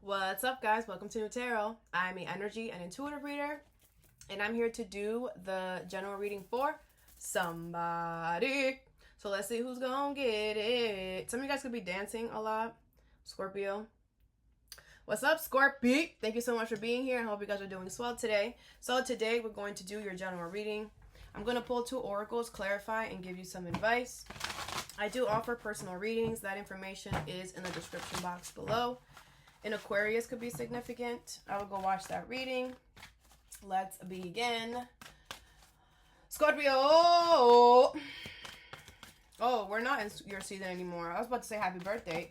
What's up, guys? Welcome to Nutarot. I'm an energy and intuitive reader, and I'm here to do the general reading for somebody. So let's see who's gonna get it. Some of you guys could be dancing a lot. Scorpio. What's up, Scorpio? Thank you so much for being here. I hope you guys are doing swell today. So today we're going to do your general reading. I'm going to pull 2 oracles, clarify, and give you some advice. I do offer personal readings. That information is in the description box below. An Aquarius could be significant. I will go watch that reading. Let's begin. Scorpio. Oh, we're not in your season anymore. I was about to say happy birthday.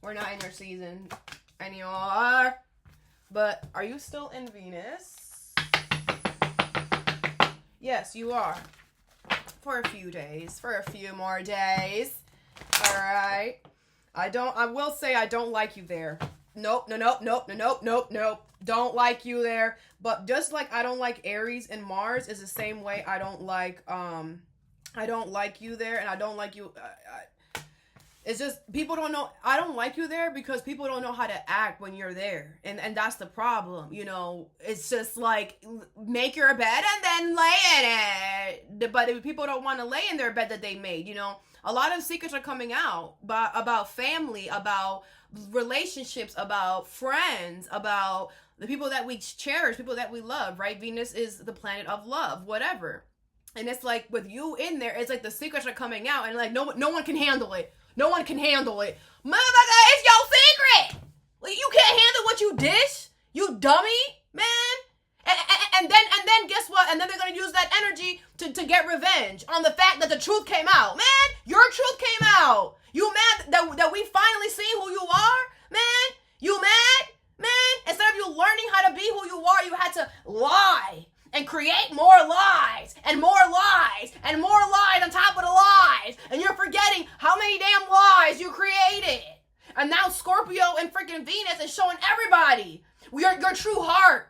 We're not in your season anymore. But are you still in Venus? Yes, you are. For a few days. For a few more days. All right. I will say I don't like you there. Nope. Don't like you there. But just like I don't like Aries and Mars is the same way I don't like you there, and I don't like you. It's just people don't know. I don't like you there because people don't know how to act when you're there, and that's the problem. You know, it's just like make your bed and then lay in it. But if people don't want to lay in their bed that they made, you know. A lot of secrets are coming out about family, about relationships, about friends, about the people that we cherish, people that we love, right? Venus is the planet of love, whatever. And it's like with you in there, it's like the secrets are coming out and like no one can handle it. No one can handle it. Motherfucker, it's your secret. Like, you can't handle what you dish, you dummy, man. And then guess what? And then they're gonna use that energy to get revenge on the fact that the truth came out. Man, your truth came out. You mad that we finally see who you are? Man, you mad? Man, instead of you learning how to be who you are, you had to lie and create more lies and more lies and more lies on top of the lies. And you're forgetting how many damn lies you created. And now Scorpio and freaking Venus is showing everybody your true heart.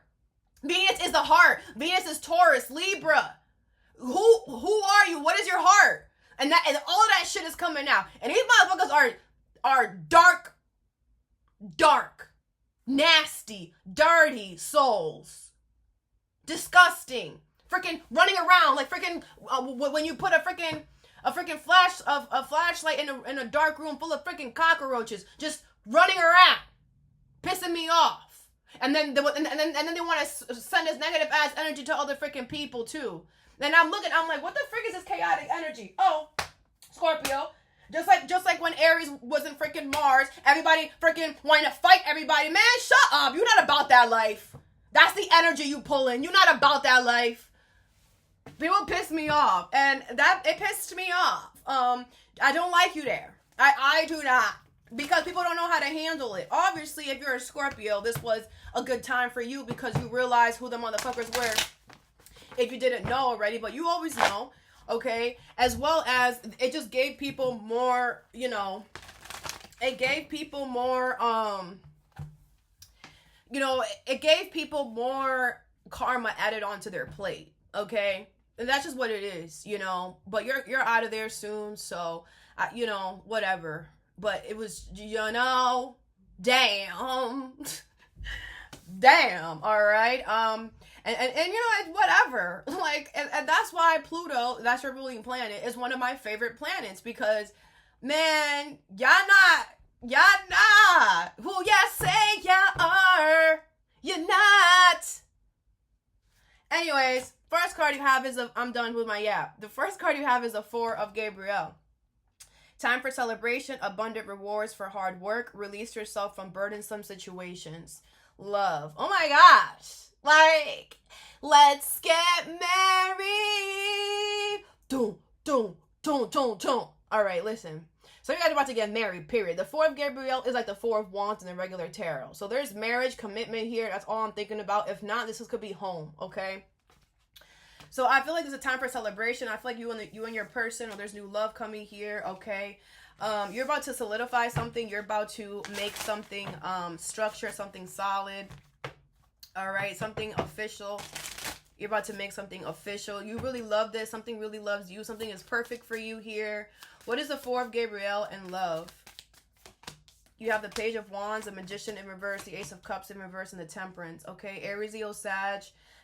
Venus is the heart. Venus is Taurus, Libra. Who are you? What is your heart? And all of that shit is coming out. And these motherfuckers are dark, nasty, dirty souls. Disgusting. Freaking running around like freaking when you put a freaking flashlight in a dark room full of freaking cockroaches, just running around, pissing me off. And then they want to send this negative ass energy to other freaking people too. And I'm like, what the frick is this chaotic energy? Oh, Scorpio. Just like when Aries was in freaking Mars, everybody freaking wanting to fight everybody. Man, shut up. You're not about that life. That's the energy you pull in. You're not about that life. People piss me off. And it pissed me off. I don't like you there. I do not. Because people don't know how to handle it. Obviously, if you're a Scorpio, this was a good time for you because you realize who the motherfuckers were. If you didn't know already, but you always know, okay? As well as it just gave people more, you know, it gave people more, it gave people more karma added onto their plate, okay? And that's just what it is, you know? But you're out of there soon, so, whatever. But it was, damn. Damn, all right? And it's whatever. Like, and that's why Pluto, that's your ruling planet, is one of my favorite planets. Because, man, y'all not who y'all say y'all are. You're not. Anyways, first card you have is I'm done with my yap. The first card you have is a 4 of Gabriel. Time for celebration, abundant rewards for hard work. Release yourself from burdensome situations. Love. Oh my gosh. Like, let's get married. Dun. All right, listen. So you guys are about to get married, period. The 4 of Gabriel is like the 4 of Wands in the regular tarot. So there's marriage, commitment here. That's all I'm thinking about. If not, this could be home, okay? So I feel like there's a time for celebration. I feel like you and your person, or there's new love coming here, okay? You're about to solidify something. You're about to make something structure, something solid. All right, something official. You're about to make something official. You really love this. Something really loves you. Something is perfect for you here. What is the 4 of Gabriel and love? You have the Page of Wands, the Magician in reverse, the Ace of Cups in reverse, and the Temperance. Okay, Aries, Leo, Sag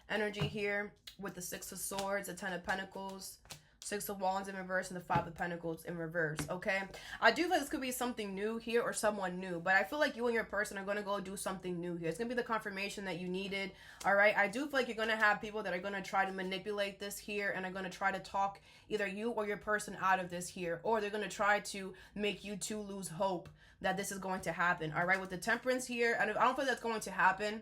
energy here with the Six of Swords, the Ten of Pentacles, Six of Wands in reverse, and the Five of Pentacles in reverse. Okay, I do feel like this could be something new here or someone new, but I feel like you and your person are going to go do something new here. It's going to be the confirmation that you needed. All right, I do feel like you're going to have people that are going to try to manipulate this here and are going to try to talk either you or your person out of this here, or they're going to try to make you two lose hope that this is going to happen. All right, with the Temperance here, I don't feel that's going to happen.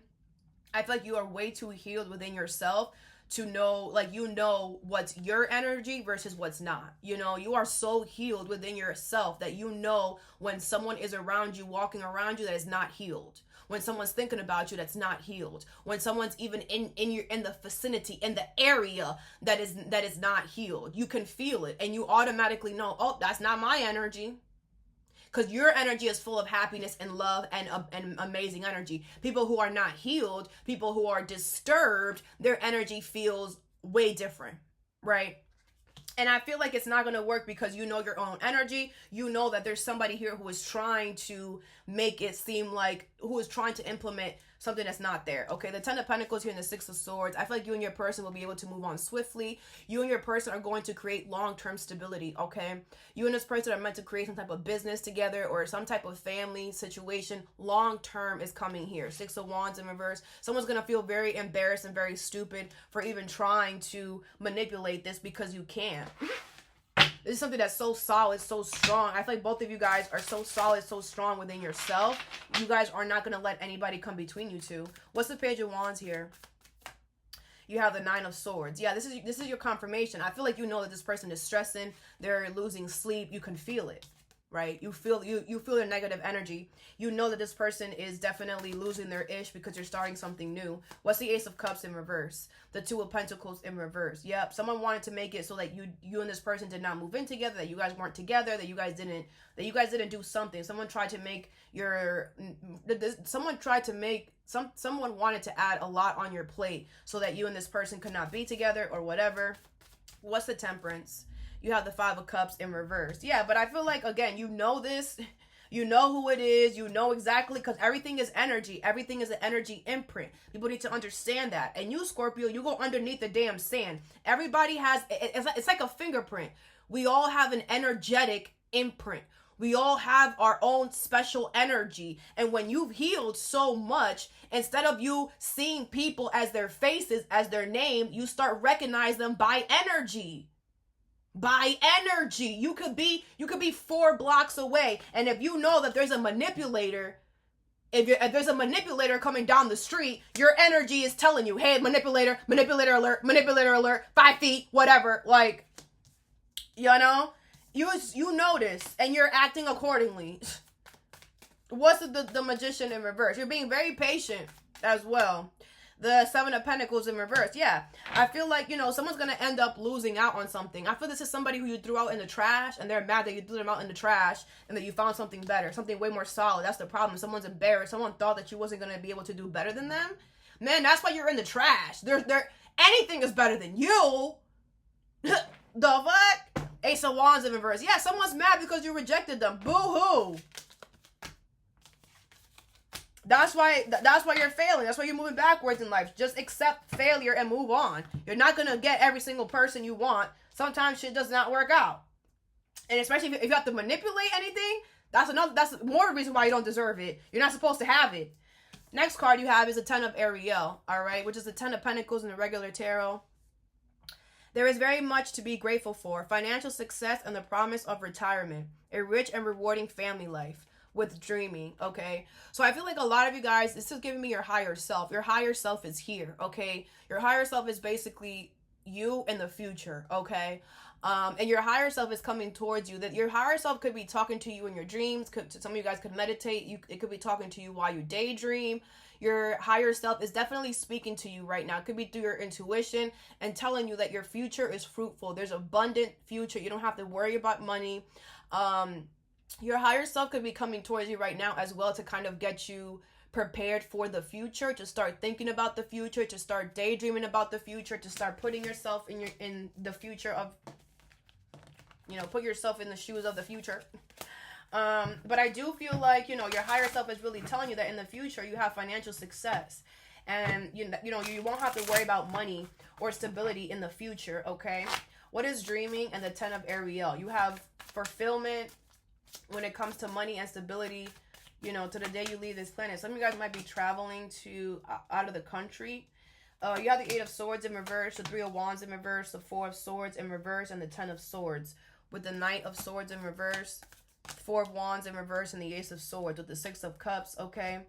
I feel like you are way too healed within yourself to know, like, you know what's your energy versus what's not. You know, you are so healed within yourself that you know when someone is around you, walking around you, that is not healed. When someone's thinking about you, that's not healed. When someone's even in the vicinity, in the area that is not healed, you can feel it, and you automatically know, oh, that's not my energy. Because your energy is full of happiness and love and amazing energy. People who are not healed, people who are disturbed, their energy feels way different, right? And I feel like it's not going to work because you know your own energy. You know that there's somebody here who is trying to make it seem like, who is trying to implement something that's not there. Okay, the Ten of Pentacles here and the Six of Swords. I feel like you and your person will be able to move on swiftly. You and your person are going to create long-term stability. Okay, you and this person are meant to create some type of business together or some type of family situation. Long-term is coming here. Six of Wands in reverse. Someone's going to feel very embarrassed and very stupid for even trying to manipulate this because you can. This is something that's so solid, so strong. I feel like both of you guys are so solid, so strong within yourself. You guys are not going to let anybody come between you two. What's the Page of Wands here? You have the Nine of Swords. Yeah, this is your confirmation. I feel like you know that this person is stressing. They're losing sleep. You can feel it, right? You feel their negative energy. You know that this person is definitely losing their ish because you're starting something new. What's the Ace of Cups in reverse? The Two of Pentacles in reverse. Yep, someone wanted to make it so that you and this person did not move in together, that you guys weren't together, that you guys didn't do something. Someone tried to make someone wanted to add a lot on your plate so that you and this person could not be together or whatever. What's the Temperance? You have the Five of Cups in reverse. Yeah, but I feel like, again, you know this. You know who it is. You know exactly, because everything is energy. Everything is an energy imprint. People need to understand that. And you, Scorpio, you go underneath the damn sand. Everybody has, it's like a fingerprint. We all have an energetic imprint. We all have our own special energy. And when you've healed so much, instead of you seeing people as their faces, as their name, you start recognizing them by energy. By energy. You could be 4 blocks away, and if you know that there's a manipulator, if there's a manipulator coming down the street, your energy is telling you, hey, manipulator alert, 5 feet, whatever. Like, you know, you notice and you're acting accordingly. What's the Magician in reverse? You're being very patient as well. The Seven of Pentacles in reverse. Yeah, I feel like, you know, someone's going to end up losing out on something. I feel this is somebody who you threw out in the trash, and they're mad that you threw them out in the trash and that you found something better, something way more solid. That's the problem. Someone's embarrassed. Someone thought that you wasn't going to be able to do better than them. Man, that's why you're in the trash. Anything is better than you. The fuck? Ace of Wands in reverse. Yeah, someone's mad because you rejected them. Boo-hoo. That's why you're failing. That's why you're moving backwards in life. Just accept failure and move on. You're not going to get every single person you want. Sometimes shit does not work out. And especially if you have to manipulate anything, that's more reason why you don't deserve it. You're not supposed to have it. Next card you have is the Ten of Ariel, all right, which is the Ten of Pentacles in the regular tarot. There is very much to be grateful for. Financial success and the promise of retirement. A rich and rewarding family life. With dreaming, okay? So I feel like a lot of you guys, this is giving me your higher self. Your higher self is here, okay? Your higher self is basically you in the future, okay? And your higher self is coming towards you. That your higher self could be talking to you in your dreams. Some of you guys could meditate. It could be talking to you while you daydream. Your higher self is definitely speaking to you right now. It could be through your intuition and telling you that your future is fruitful. There's abundant future. You don't have to worry about money. Your higher self could be coming towards you right now as well to kind of get you prepared for the future, to start thinking about the future, to start daydreaming about the future, to start putting yourself in the future of, you know, put yourself in the shoes of the future. But I do feel like, you know, your higher self is really telling you that in the future you have financial success. And, you know, you won't have to worry about money or stability in the future, okay? What is dreaming? And the 10 of Ariel. You have fulfillment when it comes to money and stability, you know, to the day you leave this planet. Some of you guys might be traveling to out of the country. You have the 8 of Swords in reverse, the 3 of Wands in reverse, the 4 of Swords in reverse, and the 10 of Swords. With the Knight of Swords in reverse, 4 of Wands in reverse, and the Ace of Swords with the 6 of Cups, okay?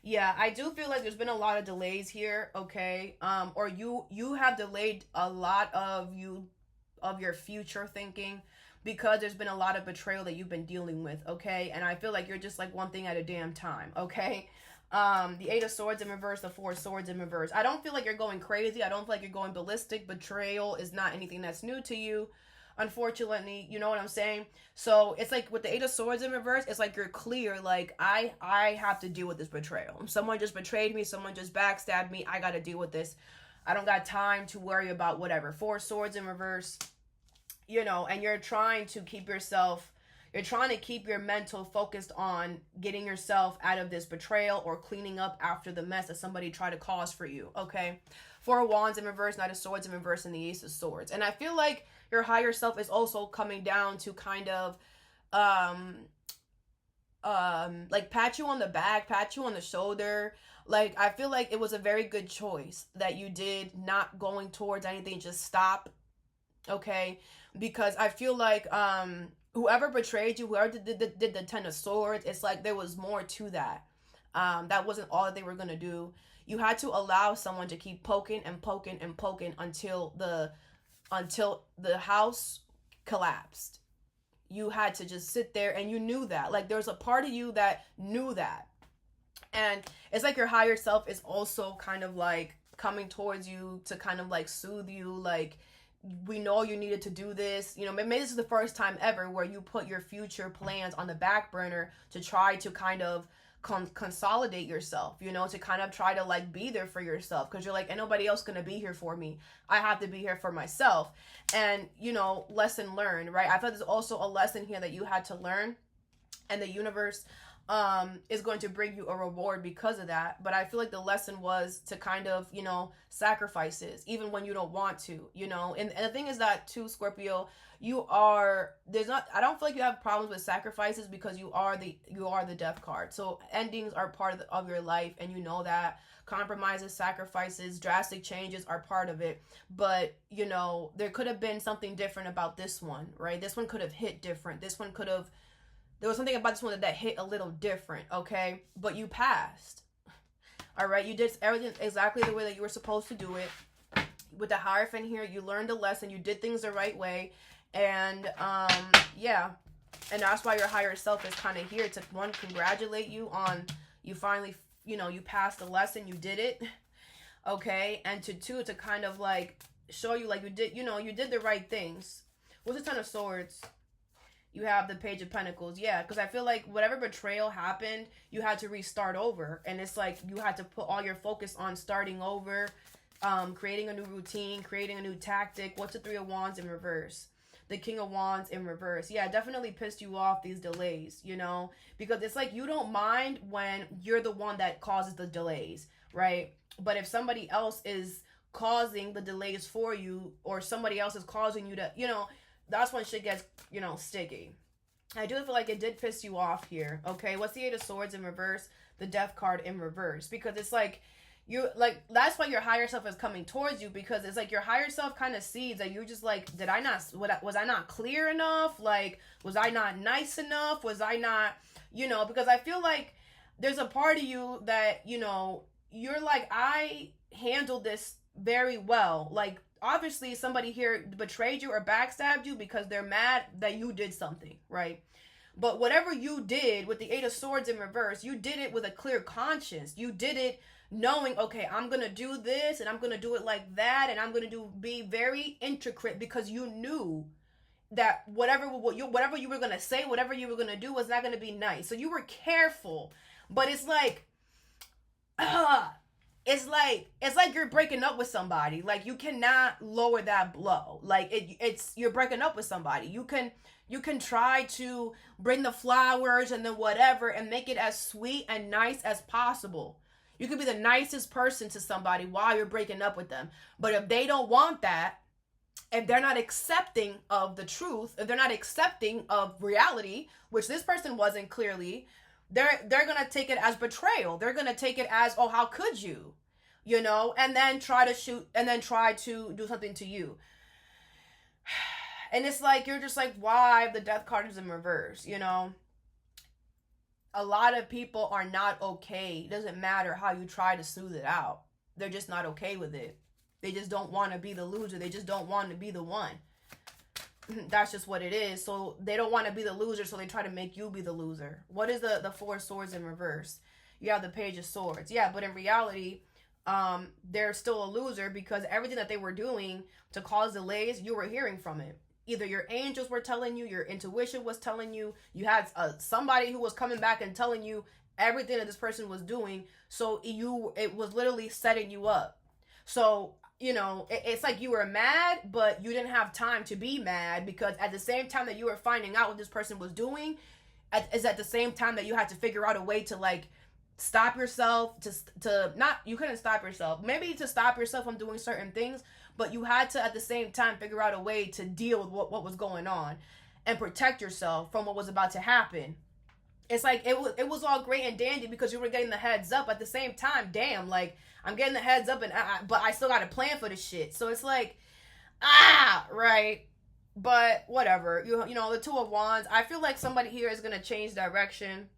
Yeah, I do feel like there's been a lot of delays here, okay? Or you have delayed a lot of your future thinking because there's been a lot of betrayal that you've been dealing with, okay? And I feel like you're just like one thing at a damn time, okay? The 8 of Swords in reverse, the 4 of Swords in reverse. I don't feel like you're going crazy. I don't feel like you're going ballistic. Betrayal is not anything that's new to you, unfortunately. You know what I'm saying? So it's like with the 8 of Swords in reverse, it's like you're clear. Like, I have to deal with this betrayal. Someone just betrayed me. Someone just backstabbed me. I got to deal with this. I don't got time to worry about whatever. 4 Swords in reverse, you know, and you're trying to keep yourself... You're trying to keep your mental focused on getting yourself out of this betrayal or cleaning up after the mess that somebody tried to cause for you, okay? 4 of Wands in reverse, Knight of Swords in reverse, and the Ace of Swords. And I feel like your higher self is also coming down to kind of, like pat you on the back, pat you on the shoulder. Like, I feel like it was a very good choice that you did not going towards anything. Just stop, okay? Because I feel like, whoever betrayed you, whoever did the 10 of Swords, it's like there was more to that. That wasn't all that they were going to do. You had to allow someone to keep poking and poking and poking until the house collapsed. You had to just sit there, and you knew that. Like, there was a part of you that knew that. And it's like your higher self is also kind of like coming towards you to kind of like soothe you, like, we know you needed to do this. You know, maybe this is the first time ever where you put your future plans on the back burner to try to kind of consolidate yourself, you know, to kind of try to like be there for yourself, because you're like, ain't nobody else gonna be here for me. I have to be here for myself. And, you know, lesson learned, right? I thought there's also a lesson here that you had to learn, and the universe is going to bring you a reward because of that. But I feel like the lesson was to kind of, you know, sacrifices even when you don't want to, you know. And the thing is that too, Scorpio, I don't feel like you have problems with sacrifices, because you are the death card. So endings are part of your life, and you know that. Compromises, sacrifices, drastic changes are part of it. But, you know, there could have been something different about this one, right? This one could have hit different. There was something about this one that hit a little different, okay? But you passed, all right? You did everything exactly the way that you were supposed to do it. With the Hierophant here, you learned a lesson. You did things the right way. And, yeah. And that's why your higher self is kind of here to, one, congratulate you on you finally, you know, you passed the lesson. You did it, okay? And to kind of, like, show you, like, you did the right things. What's the 10 of Swords? You have the Page of Pentacles. Yeah, because I feel like whatever betrayal happened, you had to restart over. And it's like you had to put all your focus on starting over, creating a new routine, creating a new tactic. What's the 3 of Wands in reverse? The King of Wands in reverse. Yeah, definitely pissed you off, these delays, you know? Because it's like you don't mind when you're the one that causes the delays, right? But if somebody else is causing the delays for you, or somebody else is causing you to, you know, that's when shit gets, you know, sticky. I do feel like it did piss you off here, okay? What's the 8 of Swords in reverse? The Death card in reverse. Because it's like, that's why your higher self is coming towards you, because it's like your higher self kind of sees that you're just like, was I not clear enough? Like, was I not nice enough? Was I not, you know, because I feel like there's a part of you that, you know, you're like, I handled this very well. Like, obviously somebody here betrayed you or backstabbed you because they're mad that you did something, right? But whatever you did with the 8 of Swords in reverse, you did it with a clear conscience. You did it knowing, okay, I'm going to do this, and I'm going to do it like that, and I'm going to be very intricate, because you knew that whatever you were going to say, whatever you were going to do was not going to be nice. So you were careful. But it's like, it's like you're breaking up with somebody. Like, you cannot lower that blow. Like, it's you're breaking up with somebody. You can try to bring the flowers and the whatever and make it as sweet and nice as possible. You can be the nicest person to somebody while you're breaking up with them. But if they don't want that, if they're not accepting of the truth, if they're not accepting of reality, which this person wasn't clearly, they're gonna take it as betrayal. They're gonna take it as, oh, how could you, and then try to shoot, and then try to do something to you. And it's like, you're just like, why the death card is in reverse, A lot of people are not okay. It doesn't matter how you try to smooth it out. They're just not okay with it. They just don't want to be the loser. They just don't want to be the one. That's just what it is. So they don't want to be the loser, so they try to make you be the loser. What is the Four of Swords in reverse? You have the Page of Swords. Yeah, but in reality, they're still a loser because everything that they were doing to cause delays, you were hearing from it. Either your angels were telling you, your intuition was telling you, you had somebody who was coming back and telling you everything that this person was doing. So it was literally setting you up. So, it's like you were mad, but you didn't have time to be mad because at the same time that you were finding out what this person was doing, is at the same time that you had to figure out a way to, like, stop yourself, you couldn't stop yourself. Maybe to stop yourself from doing certain things, but you had to, at the same time, figure out a way to deal with what was going on and protect yourself from what was about to happen. It's like, it was all great and dandy because you were getting the heads up. At the same time, damn, like, I'm getting the heads up, but I still got a plan for this shit. So it's like, right. But whatever. The Two of Wands, I feel like somebody here is going to change direction.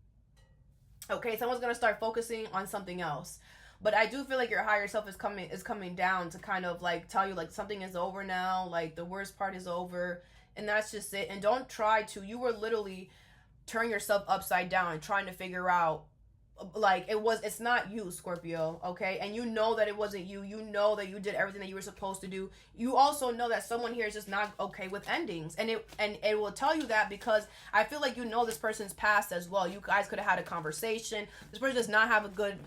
Okay, someone's going to start focusing on something else. But I do feel like your higher self is coming down to kind of, like, tell you, like, something is over now. Like, the worst part is over. And that's just it. And don't try to. You were literally turning yourself upside down and trying to figure out, like, it's not you, Scorpio, okay? And you know that it wasn't you. You know that you did everything that you were supposed to do. You also know that someone here is just not okay with endings. And it will tell you that because I feel like this person's past as well. You guys could have had a conversation. This person does not have a good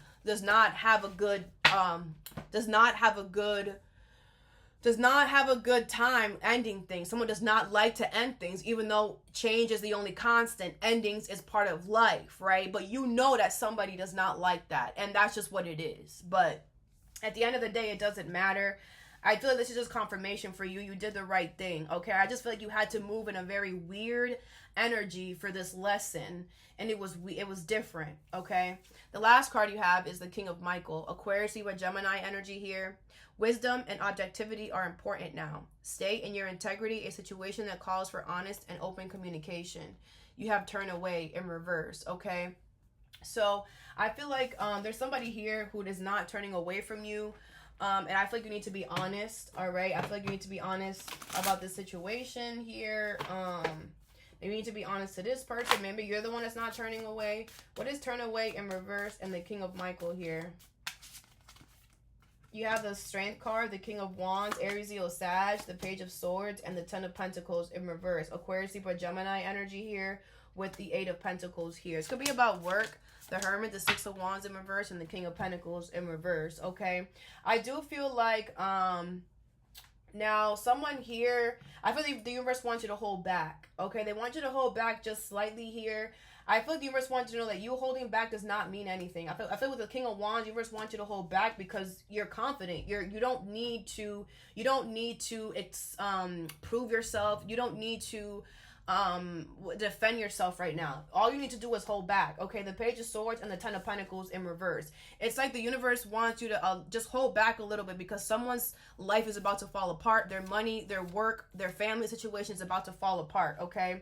time ending things. Someone does not like to end things, even though change is the only constant. Endings is part of life, right? But you know that somebody does not like that, and that's just what it is. But at the end of the day, it doesn't matter. I feel like this is just confirmation for you. You did the right thing, okay? I just feel like you had to move in a very weird energy for this lesson, and it was different, okay? The last card you have is the King of Michael. Aquarius, Libra, Gemini energy here. Wisdom and objectivity are important now. Stay in your integrity, a situation that calls for honest and open communication. You have turn away in reverse, okay? So I feel like there's somebody here who is not turning away from you. And I feel like you need to be honest, all right? I feel like you need to be honest about the situation here. Maybe you need to be honest to this person. Maybe you're the one that's not turning away. What is turn away in reverse and the King of Michael here? You have the Strength card, the King of Wands, Aries, Leo, Sag, the Page of Swords, and the Ten of Pentacles in reverse. Aquarius, Libra, Gemini energy here with the Eight of Pentacles here. It's going to be about work. The Hermit, the Six of Wands in reverse, and the King of Pentacles in reverse, okay? I do feel like, now, someone here, I feel like the universe wants you to hold back, okay? They want you to hold back just slightly here. I feel like the universe wants you to know that you holding back does not mean anything. I feel with the King of Wands, the universe wants you to hold back because you're confident. You don't need to prove yourself. You don't need to defend yourself right now. All you need to do is hold back, okay? The Page of Swords and the Ten of Pentacles in reverse. It's like the universe wants you to just hold back a little bit because someone's life is about to fall apart. Their money, their work, their family situation is about to fall apart, okay?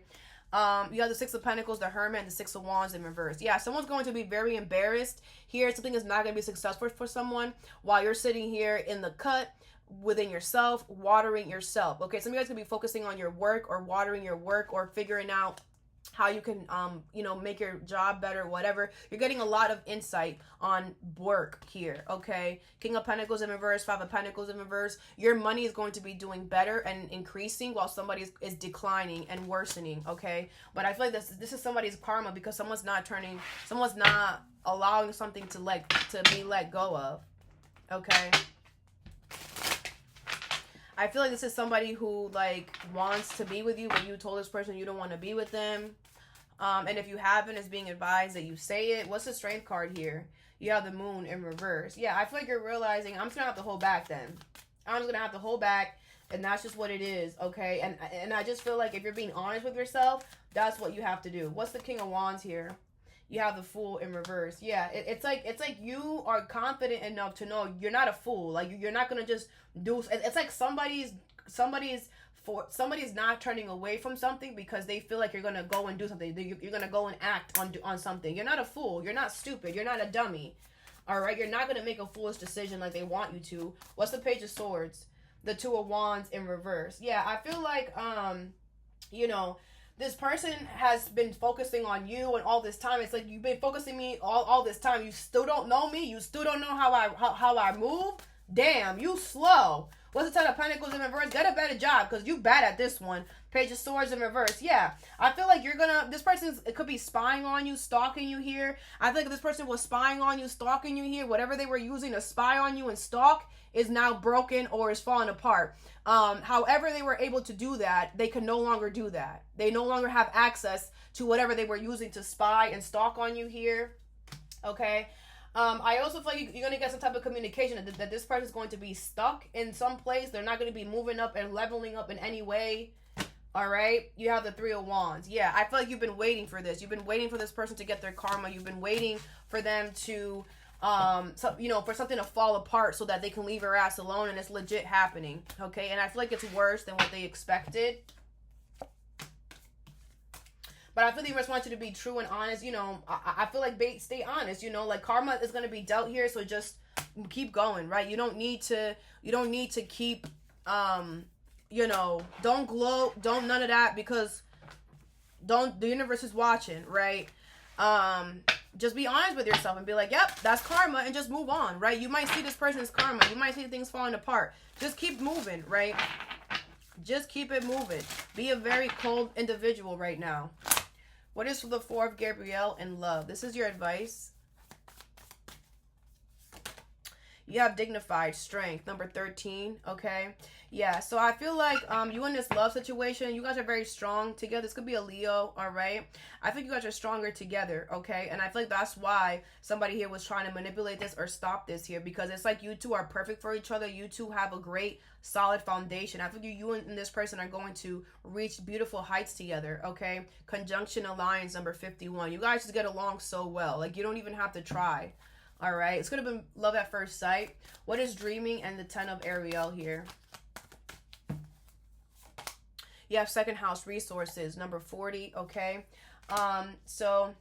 You have the Six of Pentacles, the Hermit, and the Six of Wands in reverse. Yeah, someone's going to be very embarrassed here. Something is not going to be successful for someone while you're sitting here in the cut within yourself, watering yourself. Okay, some of you guys could be focusing on your work or watering your work or figuring out how you can, make your job better, whatever. You're getting a lot of insight on work here, okay? King of Pentacles in reverse, Five of Pentacles in reverse. Your money is going to be doing better and increasing while somebody is declining and worsening, okay? But I feel like this is somebody's karma because someone's not allowing something to be let go of. Okay. I feel like this is somebody who, like, wants to be with you, but you told this person you don't want to be with them. And if you haven't, it's being advised that you say it. What's the strength card here? You have the moon in reverse. Yeah, I feel like you're realizing I'm just going to have to hold back then. I'm just going to have to hold back, and that's just what it is, okay? And I just feel like if you're being honest with yourself, that's what you have to do. What's the King of Wands here? You have the Fool in reverse. Yeah, it's like you are confident enough to know you're not a fool. Like, you're not going to just do... It's like somebody's not turning away from something because they feel like you're gonna go and do something. You're gonna go and act on something. You're not a fool. You're not stupid. You're not a dummy. All right. You're not gonna make a foolish decision like they want you to. What's the Page of Swords? The Two of Wands in reverse. Yeah, I feel like you know, this person has been focusing on you and all this time. It's like you've been focusing me all this time. You still don't know me. You still don't know how I move. Damn, you slow. What's the Ten of Pentacles in reverse? Get a better job because you bad at this one. Page of Swords in reverse. Yeah, I feel like this person could be spying on you, stalking you here. I feel like this person was spying on you, stalking you here. Whatever they were using to spy on you and stalk is now broken or is falling apart. However they were able to do that, they can no longer do that. They no longer have access to whatever they were using to spy and stalk on you here. Okay. I also feel like you're going to get some type of communication that this person is going to be stuck in some place. They're not going to be moving up and leveling up in any way. All right. You have the Three of Wands. Yeah, I feel like you've been waiting for this. You've been waiting for this person to get their karma. You've been waiting for them to, for something to fall apart so that they can leave your ass alone, and it's legit happening. Okay. And I feel like it's worse than what they expected. But I feel the universe wants you to be true and honest. You know, I feel like stay honest. You know, like karma is going to be dealt here. So just keep going, right? You don't need to keep, don't gloat. Don't none of that because the universe is watching, right? Just be honest with yourself and be like, yep, that's karma, and just move on, right? You might see this person's karma. You might see things falling apart. Just keep moving, right? Just keep it moving. Be a very cold individual right now. What is for the Four of Gabrielle and love? This is your advice. You have dignified strength, number 13, okay? Yeah, so I feel like you in this love situation, you guys are very strong together. This could be a Leo, all right? I think you guys are stronger together, okay? And I feel like that's why somebody here was trying to manipulate this or stop this here, because it's like you two are perfect for each other. You two have a great, solid foundation. I think you and this person are going to reach beautiful heights together, okay? Conjunction alliance, number 51. You guys just get along so well. Like, you don't even have to try. All right, it's going to be love at first sight. What is dreaming and the 10 of Ariel here? You have second house resources, number 40, okay? So,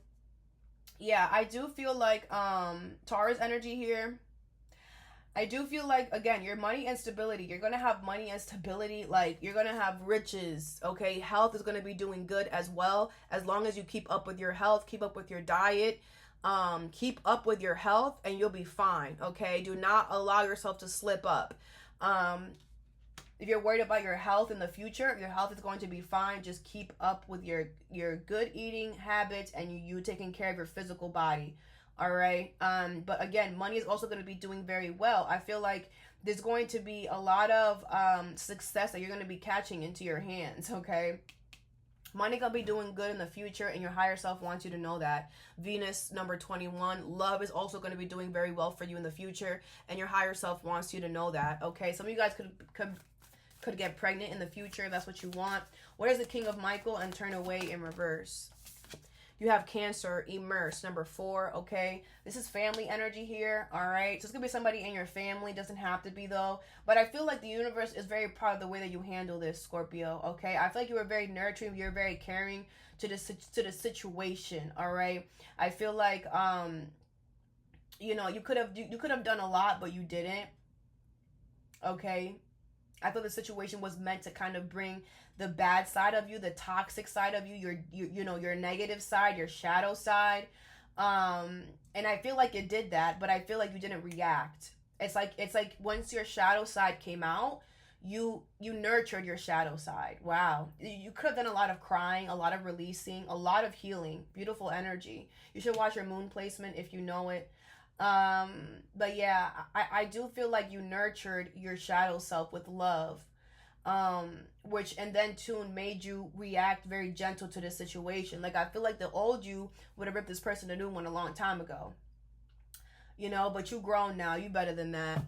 yeah, I do feel like Taurus energy here. I do feel like, again, your money and stability. You're going to have money and stability. Like, you're going to have riches, okay? Health is going to be doing good as well, as long as you keep up with your health, keep up with your diet. Keep up with your health and you'll be fine, okay? Do not allow yourself to slip up. If you're worried about your health in the future, your health is going to be fine. Just keep up with your good eating habits and you taking care of your physical body, all right? But again, money is also going to be doing very well. I feel like there's going to be a lot of success that you're going to be catching into your hands, okay? Money gonna be doing good in the future, and your higher self wants you to know that. Venus, number 21. Love is also going to be doing very well for you in the future, and your higher self wants you to know that. Okay, some of you guys could get pregnant in the future if that's what you want. What is the King of Michael and turn away in reverse? You have Cancer, immerse, number 4, okay? This is family energy here, all right? So it's going to be somebody in your family. Doesn't have to be, though. But I feel like the universe is very proud of the way that you handle this, Scorpio, okay? I feel like you were very nurturing. You're very caring to the situation, all right? I feel like, you could have done a lot, but you didn't, okay? I thought the situation was meant to kind of bring the bad side of you, the toxic side of you, your negative side, your shadow side. And I feel like it did that, but I feel like you didn't react. It's like once your shadow side came out, you nurtured your shadow side. Wow. You could have done a lot of crying, a lot of releasing, a lot of healing. Beautiful energy. You should watch your moon placement if you know it. But yeah, I do feel like you nurtured your shadow self with love. Which and then too made you react very gentle to this situation. Like I feel like the old you would have ripped this person a new one a long time ago. You know, but you grown now. You better than that.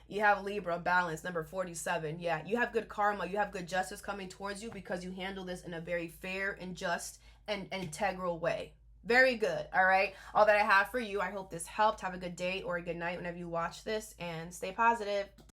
You have Libra balance number 47. Yeah, you have good karma. You have good justice coming towards you because you handle this in a very fair and just and integral way. Very good. All right. All that I have for you. I hope this helped. Have a good day or a good night whenever you watch this and stay positive.